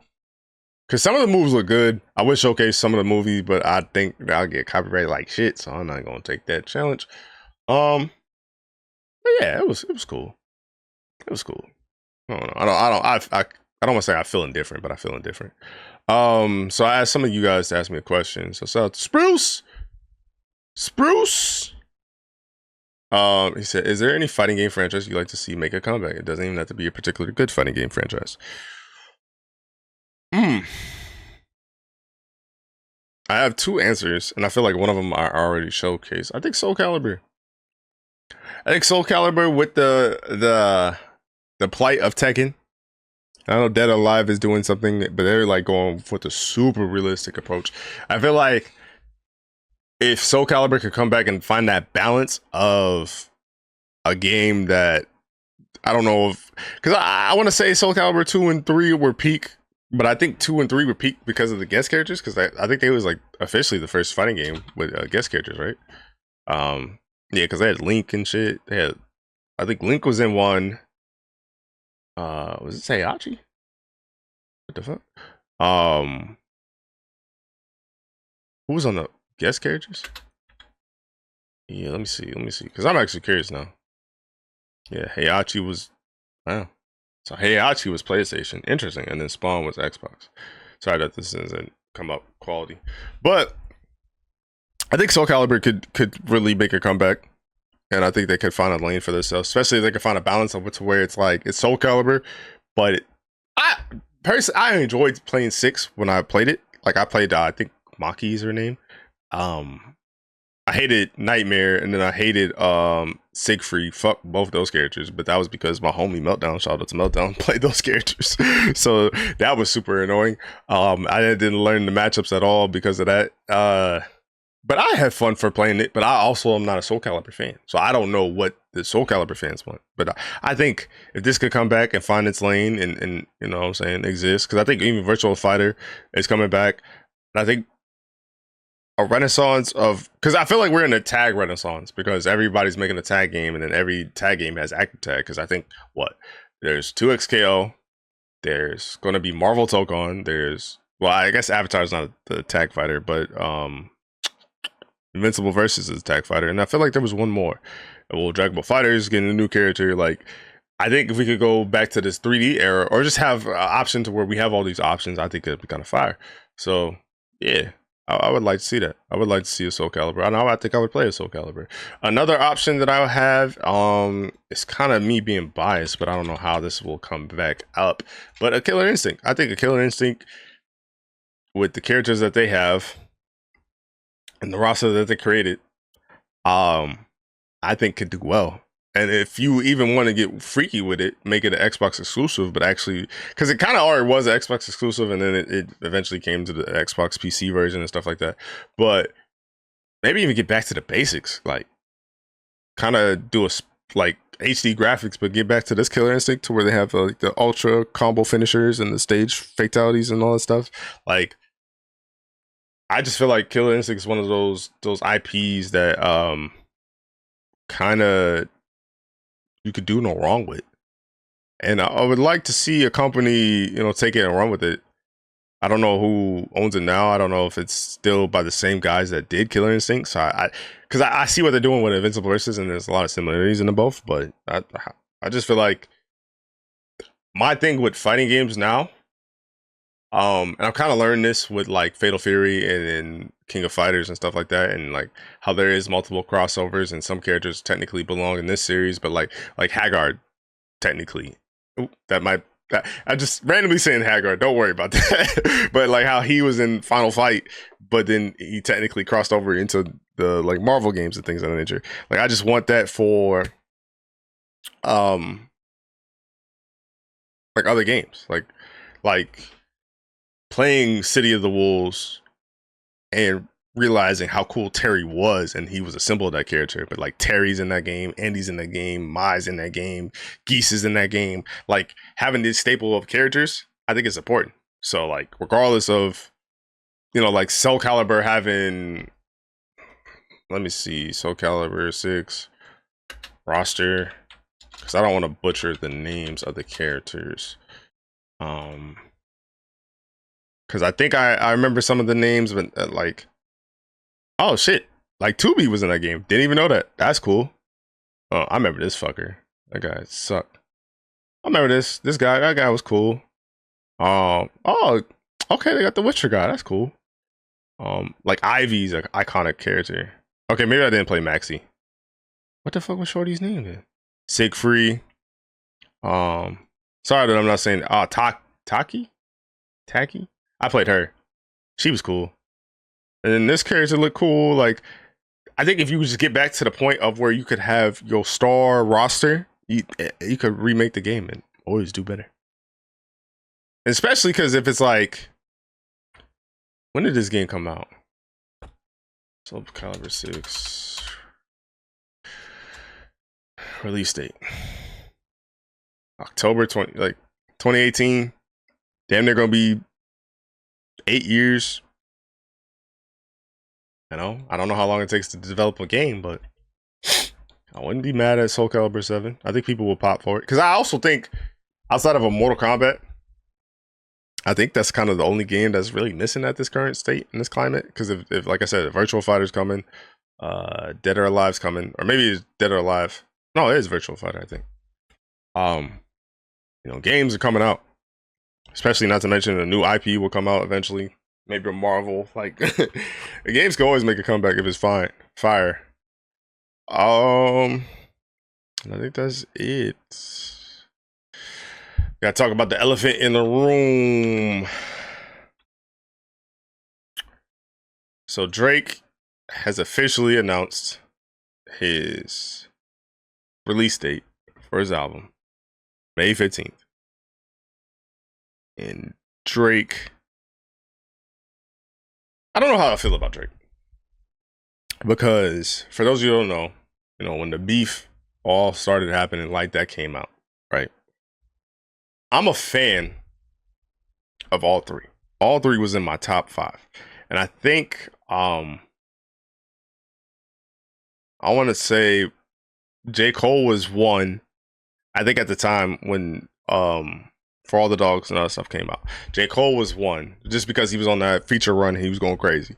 Because some of the moves look good. I would showcase some of the movie, but I think I'll get copyrighted like shit. So I'm not going to take that challenge. But yeah, it was cool. It was cool. I don't know. I don't want to say I feel indifferent, but I feel indifferent. So I asked some of you guys to ask me a question. So shout out to Spruce. He said, is there any fighting game franchise you'd like to see make a comeback? It doesn't even have to be a particularly good fighting game franchise. I have two answers, and I feel like one of them I already showcased. I think Soul Calibur. With the plight of Tekken. I know Dead or Alive is doing something, but they're like going with a super realistic approach. I feel like if Soul Calibur could come back and find that balance of a game that I don't know if, because I want to say Soul Calibur 2 and 3 were peak, but I think 2 and 3 were peak because of the guest characters, because I think they was like officially the first fighting game with guest characters, right? Yeah, because they had Link and shit. I think Link was in one. Was it Heihachi? What the fuck? Who was on the guest characters? Yeah, let me see. Because I'm actually curious now. Yeah, Heihachi was, wow. So Heihachi was PlayStation. Interesting. And then Spawn was Xbox. Sorry that this doesn't come up quality. But I think Soul Calibur could really make a comeback. And I think they could find a lane for themselves. Especially if they could find a balance of to where it's like, it's Soul Calibur. But I enjoyed playing 6 when I played it. Like I played, I think Maki is her name. I hated Nightmare, and then I hated Siegfried. Fuck both those characters, but that was because my homie Meltdown, shout out to Meltdown, played those characters. So that was super annoying. I didn't learn the matchups at all because of that. But I had fun for playing it, but I also am not a Soul Calibur fan. So I don't know what the Soul Calibur fans want. But I think if this could come back and find its lane and you know what I'm saying, exist, because I think even Virtual Fighter is coming back. And I think a renaissance of, because I feel like we're in a tag renaissance because everybody's making a tag game, and then every tag game has active tag. Because I think there's 2XKO, there's going to be Marvel Tokon, there's, well, I guess Avatar's not the tag fighter, but Invincible Versus is a tag fighter, and I feel like there was one more. Well, Dragon Ball FighterZ getting a new character. Like, I think if we could go back to this 3D era, or just have an option to where we have all these options, I think it'd be kind of fire. So yeah. I would like to see that. I would like to see a Soul Calibur. I know. I think I would play a Soul Calibur. Another option that I would have, it's kind of me being biased, but I don't know how this will come back up. But a Killer Instinct. I think a Killer Instinct with the characters that they have and the roster that they created, I think could do well. And if you even want to get freaky with it, make it an Xbox exclusive, but actually, because it kind of already was an Xbox exclusive, and then it eventually came to the Xbox PC version and stuff like that. But maybe even get back to the basics, like kind of do a like HD graphics, but get back to this Killer Instinct to where they have like the ultra combo finishers and the stage fatalities and all that stuff. Like, I just feel like Killer Instinct is one of those IPs that kind of you could do no wrong with. And I would like to see a company, take it and run with it. I don't know who owns it now. I don't know if it's still by the same guys that did Killer Instinct. So because I see what they're doing with Invincible Races, and there's a lot of similarities in them both. But I just feel like my thing with fighting games now, and I've kind of learned this with like Fatal Fury and King of Fighters and stuff like that, and like how there is multiple crossovers, and some characters technically belong in this series, but like Haggard technically, I just randomly saying Haggard, don't worry about that. But like how he was in Final Fight, but then he technically crossed over into the like Marvel games and things of that nature. Like, I just want that for like other games, like playing City of the Wolves and realizing how cool Terry was, and he was a symbol of that character. But like Terry's in that game, Andy's in that game, Mai's in that game, Geese is in that game. Like, having this staple of characters, I think is important. So like, regardless of, like Soul Calibur having, let me see, Soul Calibur 6 roster, because I don't want to butcher the names of the characters. Because I think I remember some of the names, but like, oh shit, like Tubi was in that game. Didn't even know that. That's cool. Oh, I remember this fucker. That guy sucked. I remember this guy. That guy was cool. Oh, okay, they got the Witcher guy. That's cool. Like Ivy's an iconic character. Okay, maybe I didn't play Maxi. What the fuck was Shorty's name then? Siegfried. Sorry that I'm not saying Taki? I played her. She was cool. And then this character looked cool. Like, I think if you just get back to the point of where you could have your star roster, you could remake the game and always do better. And especially because if it's like, when did this game come out? Soul Calibur 6 release date October 2018. Damn, they're gonna be 8 years. I don't know how long it takes to develop a game, but I wouldn't be mad at Soul Calibur 7. I think people will pop for it, because I also think outside of a Mortal Kombat, I think that's kind of the only game that's really missing at this current state in this climate. Because if like I said, Virtual Fighter's coming, Dead or Alive's coming, or maybe it's Dead or Alive. No, it is Virtual Fighter, I think. Games are coming out, especially not to mention a new IP will come out eventually. Maybe a Marvel. Like, the games can always make a comeback if it's fire. I think that's it. Gotta talk about the elephant in the room. So Drake has officially announced his release date for his album, May 15th. And Drake, I don't know how I feel about Drake. Because for those of you who don't know, when the beef all started happening, like that came out, right? I'm a fan of all three. All three was in my top 5. And I think I want to say J. Cole was one. I think at the time when For All the Dogs and other stuff came out, J. Cole was one, just because he was on that feature run, he was going crazy.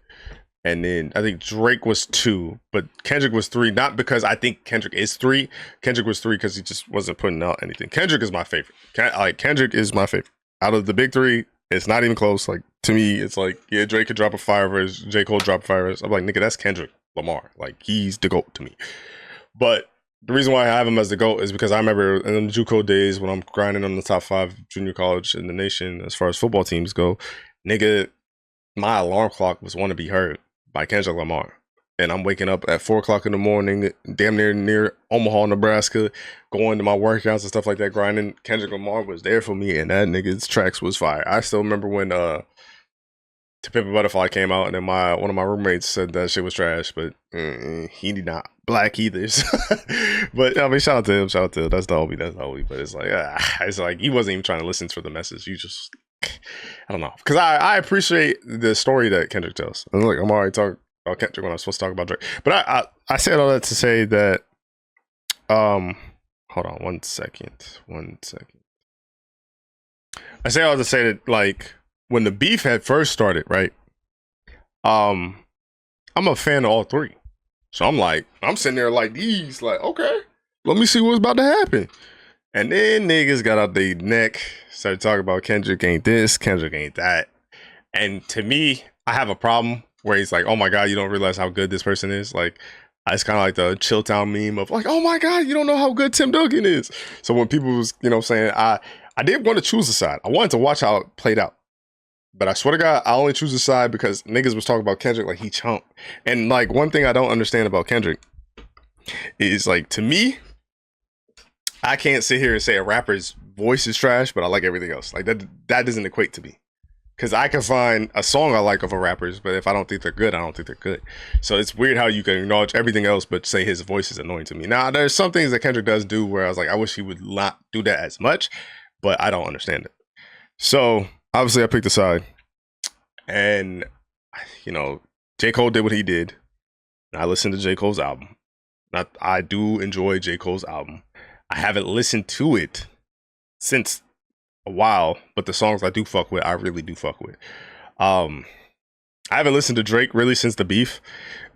And then I think Drake was 2, but Kendrick was 3. Not because I think Kendrick is 3. Kendrick was 3 because he just wasn't putting out anything. Kendrick is my favorite. Kendrick is my favorite. Out of the big 3, It's not even close. Like, to me, it's like, yeah, Drake could drop a fire verse, J. Cole drop a fire verse. I'm like, nigga, that's Kendrick Lamar. Like, he's the GOAT to me. But the reason why I have him as the GOAT is because I remember in the JUCO days when I'm grinding on the top 5 junior college in the nation as far as football teams go, nigga, my alarm clock was Want to Be Heard by Kendrick Lamar. And I'm waking up at 4 o'clock in the morning, damn near Omaha, Nebraska, going to my workouts and stuff like that, grinding. Kendrick Lamar was there for me, and that nigga's tracks was fire. I still remember when To Pimp a Butterfly came out, and then one of my roommates said that shit was trash, but he did not black either. But I mean, shout out to him. That's the homie. But it's like he wasn't even trying to listen to the message. You just, I don't know, because I appreciate the story that Kendrick tells. And look, I'm already talking about Kendrick when I'm supposed to talk about Drake. But I said all that to say that, hold on one second. I say all that to say that, like, when the beef had first started, right? I'm a fan of all three. So I'm sitting there like these, like, okay, let me see what's about to happen. And then niggas got out their neck, started talking about Kendrick ain't this, Kendrick ain't that. And to me, I have a problem where he's like, oh my God, you don't realize how good this person is. Like, it's kind of like the Chilltown meme of like, oh my God, you don't know how good Tim Duncan is. So when people was, saying, I did want to choose a side. I wanted to watch how it played out. But I swear to God, I only choose a side because niggas was talking about Kendrick like he chump. And like, one thing I don't understand about Kendrick is, like, to me, I can't sit here and say a rapper's voice is trash, but I like everything else. Like, that doesn't equate to me. Because I can find a song I like of a rapper's, but if I don't think they're good, I don't think they're good. So it's weird how you can acknowledge everything else, but say his voice is annoying to me. Now, there's some things that Kendrick does do where I was like, I wish he would not do that as much, but I don't understand it. So obviously I picked a side, and J. Cole did what he did. I listened to J. Cole's album. I do enjoy J. Cole's album. I haven't listened to it since a while, but the songs I do fuck with, I really do fuck with. I haven't listened to Drake really since the beef.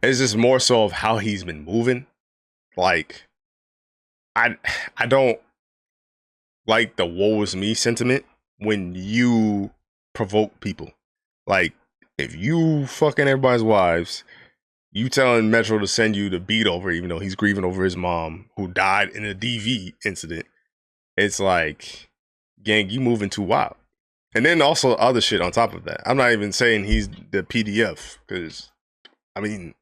It's just more so of how he's been moving. Like, I don't like the woe is me sentiment when you provoke people. Like, if you fucking everybody's wives, you telling Metro to send you the beat over, even though he's grieving over his mom who died in a DV incident, it's like, gang, you moving too wild. And then also other shit on top of that. I'm not even saying he's the PDF, because, I mean,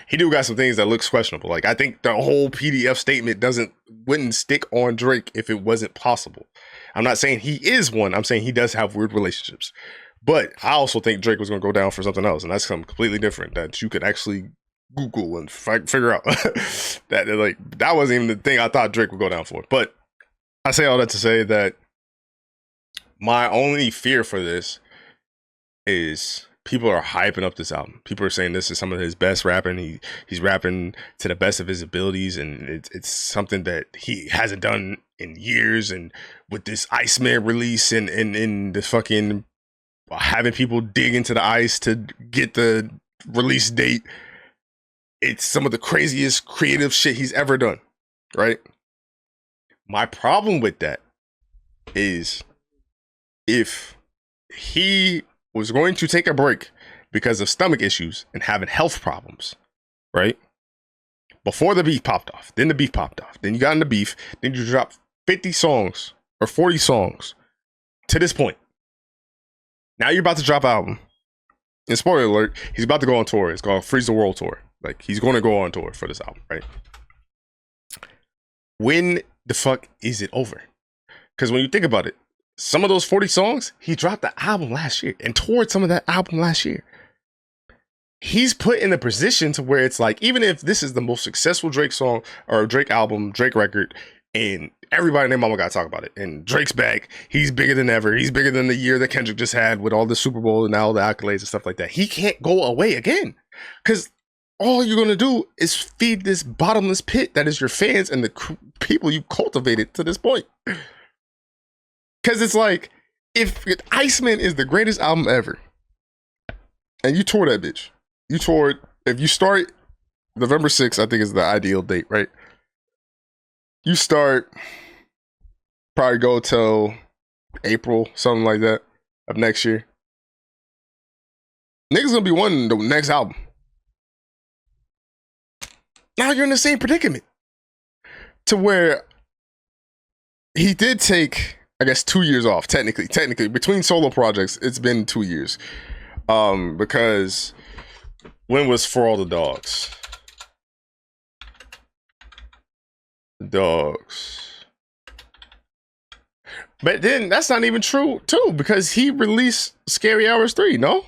he do got some things that looks questionable. Like, I think the whole PDF statement wouldn't stick on Drake if it wasn't possible. I'm not saying he is one. I'm saying he does have weird relationships. But I also think Drake was going to go down for something else, and that's something completely different that you could actually Google and figure out. that wasn't even the thing I thought Drake would go down for. But I say all that to say that my only fear for this is people are hyping up this album. People are saying this is some of his best rapping. He's rapping to the best of his abilities, and it's something that he hasn't done in years. And with this ICEMAN release and the fucking having people dig into the ice to get the release date, it's some of the craziest creative shit he's ever done, right? My problem with that is, if he was going to take a break because of stomach issues and having health problems, right? Before the beef popped off, then the beef popped off, then you got in the beef, then you dropped 50 songs or 40 songs to this point. Now you're about to drop an album. And spoiler alert, he's about to go on tour. It's called Freeze the World Tour. Like, he's going to go on tour for this album, right? When the fuck is it over? Because when you think about it, some of those 40 songs, he dropped the album last year and toured some of that album last year. He's put in a position to where it's like, even if this is the most successful Drake song or Drake album, Drake record, and everybody and their mama got to talk about it, and Drake's back, he's bigger than ever. He's bigger than the year that Kendrick just had with all the Super Bowl and all the accolades and stuff like that. He can't go away again, because all you're going to do is feed this bottomless pit that is your fans and the people you cultivated to this point. Because it's like, if ICEMAN is the greatest album ever, and you tore that bitch, if you start November 6th, I think is the ideal date, right? You start, probably go till April, something like that. of next year. Niggas gonna be wanting the next album. Now you're in the same predicament to where he did take, I guess, 2 years off. Technically, between solo projects, it's been 2 years. Because when was For All the Dogs? Dogs. But then that's not even true too, because he released Scary Hours 3, no?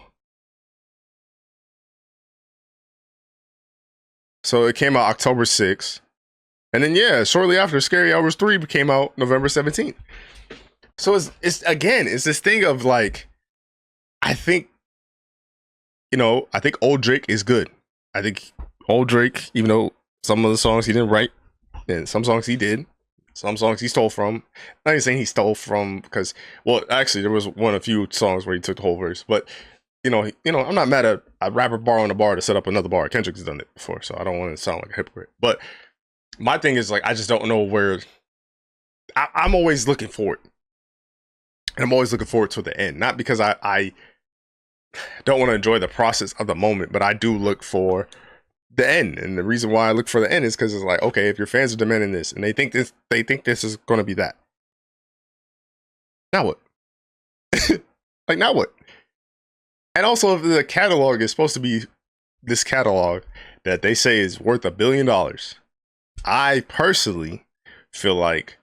So it came out October 6th. And then yeah, shortly after, Scary Hours 3 came out November 17th. So it's this thing of like, I think old Drake is good. I think old Drake, even though some of the songs he didn't write, and some songs he did, some songs he stole from. I'm not saying he stole from because, well, actually there was a few songs where he took the whole verse. But I'm not mad at a rapper borrowing a bar to set up another bar. Kendrick's done it before, so I don't want to sound like a hypocrite. But my thing is like, I just don't know where. I'm always looking forward, and I'm always looking forward to the end. Not because I don't want to enjoy the process of the moment, but I do look for the end. And the reason why I look for the end is because it's like, okay, if your fans are demanding this and they think this is going to be that, now what? Like, now what? And also, if the catalog is supposed to be this catalog that they say is worth $1 billion, I personally feel like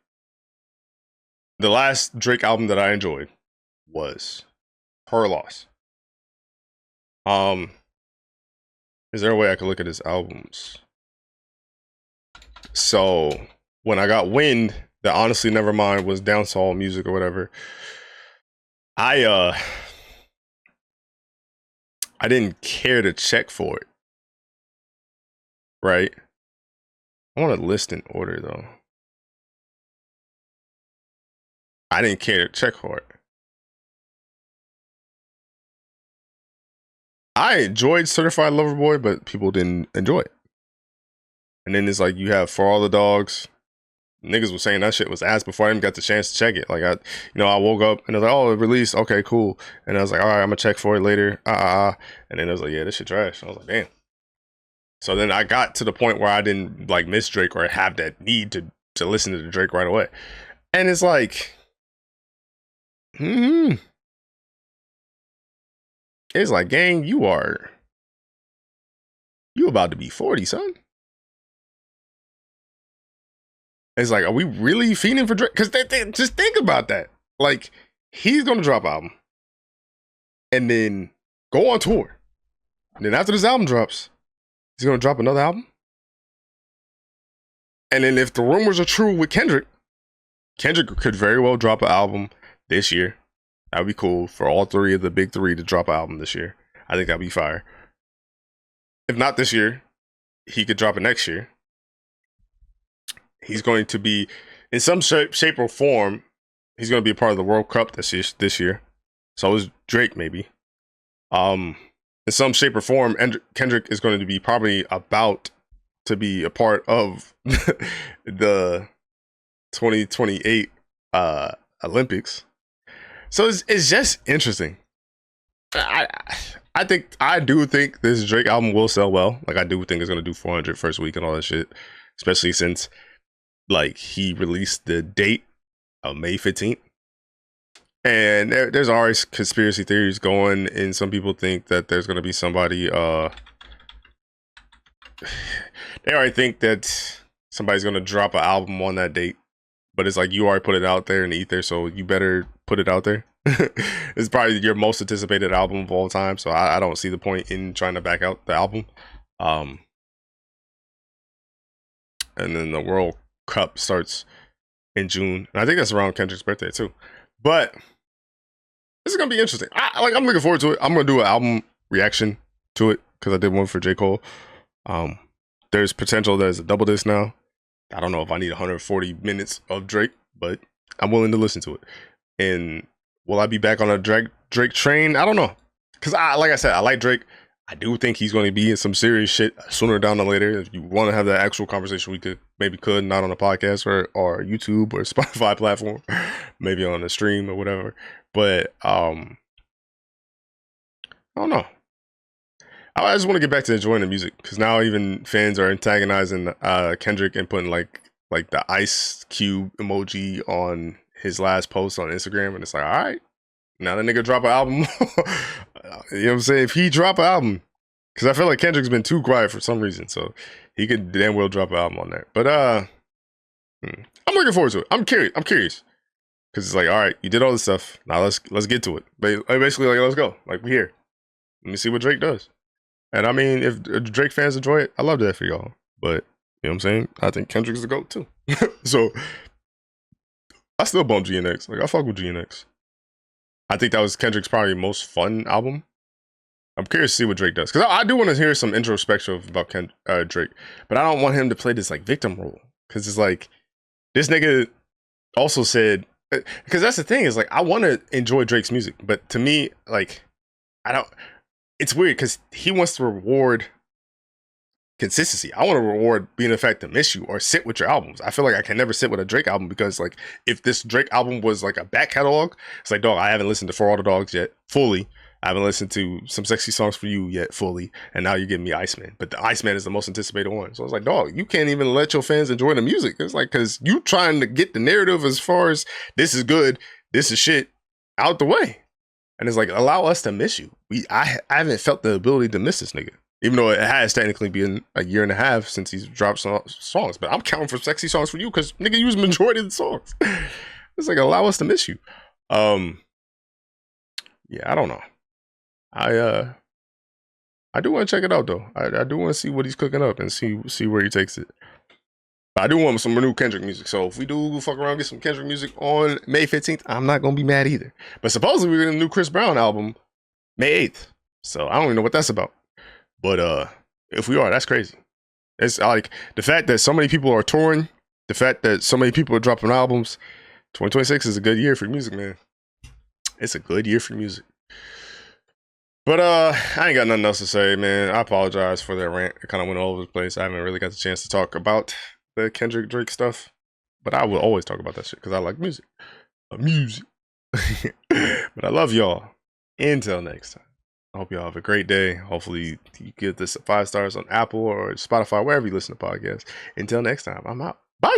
the last Drake album that I enjoyed was Her Loss. Is there a way I could look at his albums? So when I got wind that Honestly Nevermind was dancehall music or whatever, I didn't care to check for it. Right? I want to list in order though. I didn't care to check for it. I enjoyed Certified Lover Boy, but people didn't enjoy it. And then it's like you have For All the Dogs. Niggas was saying that shit was ass before I even got the chance to check it. Like I woke up and I was like, oh, it released. Okay, cool. And I was like, all right, I'm gonna check for it later. And then I was like, yeah, this shit trash. I was like, damn. So then I got to the point where I didn't like miss Drake or have that need to listen to the Drake right away. And it's like, it's like, gang, you about to be 40, son. It's like, are we really feeding for Drake? Because just think about that. Like, he's gonna drop an album and then go on tour. And then after this album drops, he's gonna drop another album. And then if the rumors are true with Kendrick could very well drop an album this year. That'd be cool for all three of the big three to drop an album this year. I think that'd be fire. If not this year, he could drop it next year. He's going to be, in some shape or form, he's going to be a part of the World Cup this year. So is Drake, maybe. In some shape or form, Kendrick is going to be probably about to be a part of the 2028 Olympics. So it's just interesting. I do think this Drake album will sell well. Like, I do think it's gonna do 400 first week and all that shit. Especially since like he released the date of May 15th. And there's always conspiracy theories going, and some people think that there's gonna be somebody they already think that somebody's gonna drop an album on that date. But it's like, you already put it out there in the ether, so you better put it out there. It's probably your most anticipated album of all time, so I don't see the point in trying to back out the album. And then the World Cup starts in June, and I think that's around Kendrick's birthday too. But this is gonna be interesting. I'm looking forward to it. I'm gonna do an album reaction to it because I did one for J. Cole. There's potential there's a double disc now. I don't know if I need 140 minutes of Drake, but I'm willing to listen to it. And will I be back on a Drake train? I don't know. Because like I said, I like Drake. I do think he's going to be in some serious shit sooner down than later. If you want to have that actual conversation, we could, not on a podcast or YouTube or Spotify platform, maybe on a stream or whatever. But I don't know. I just want to get back to enjoying the music because now even fans are antagonizing Kendrick and putting like the ice cube emoji on his last post on Instagram, and it's like, all right, now the nigga drop an album. You know what I'm saying? If he drop an album, because I feel like Kendrick's been too quiet for some reason, so he could damn well drop an album on there. But I'm looking forward to it. I'm curious because it's like, all right, you did all this stuff. Now let's get to it. Basically, like, let's go. Like, we here. Let me see what Drake does. And I mean, if Drake fans enjoy it, I love that for y'all. But you know what I'm saying? I think Kendrick's the GOAT too. So I still bump GNX. Like, I fuck with GNX. I think that was Kendrick's probably most fun album. I'm curious to see what Drake does. Because I do want to hear some introspective about Drake. But I don't want him to play this like victim role. Because it's like, this nigga also said, because that's the thing, is like, I want to enjoy Drake's music. But to me, like, I don't, it's weird because he wants to reward consistency. I want to reward being the fact to miss you or sit with your albums. I feel like I can never sit with a Drake album because, like, if this Drake album was like a back catalog, it's like, dog, I haven't listened to For All the Dogs yet fully. I haven't listened to Some Sexy Songs for You yet fully, and now you're giving me ICEMAN. But the ICEMAN is the most anticipated one. So it's like, dog, you can't even let your fans enjoy the music. It's like, because you trying to get the narrative as far as this is good, this is shit out the way. And it's like, allow us to miss you. I haven't felt the ability to miss this nigga. Even though it has technically been a year and a half since he's dropped songs. But I'm counting for Sexy Songs for You because, nigga, you was the majority of the songs. It's like, allow us to miss you. Yeah, I don't know. I do want to check it out, though. I do want to see what he's cooking up and see where he takes it. But I do want some new Kendrick music. So if we do fuck around and get some Kendrick music on May 15th, I'm not going to be mad either. But supposedly we're getting a new Chris Brown album May 8th. So I don't even know what that's about. But if we are, that's crazy. It's like the fact that so many people are touring, the fact that so many people are dropping albums. 2026 is a good year for music, man. It's a good year for music. But I ain't got nothing else to say, man. I apologize for that rant. It kind of went all over the place. I haven't really got the chance to talk about the Kendrick Drake stuff. But I will always talk about that shit because I like music. But I love y'all. Until next time. I hope y'all have a great day. Hopefully you give this 5 stars on Apple or Spotify, wherever you listen to podcasts. Until next time, I'm out.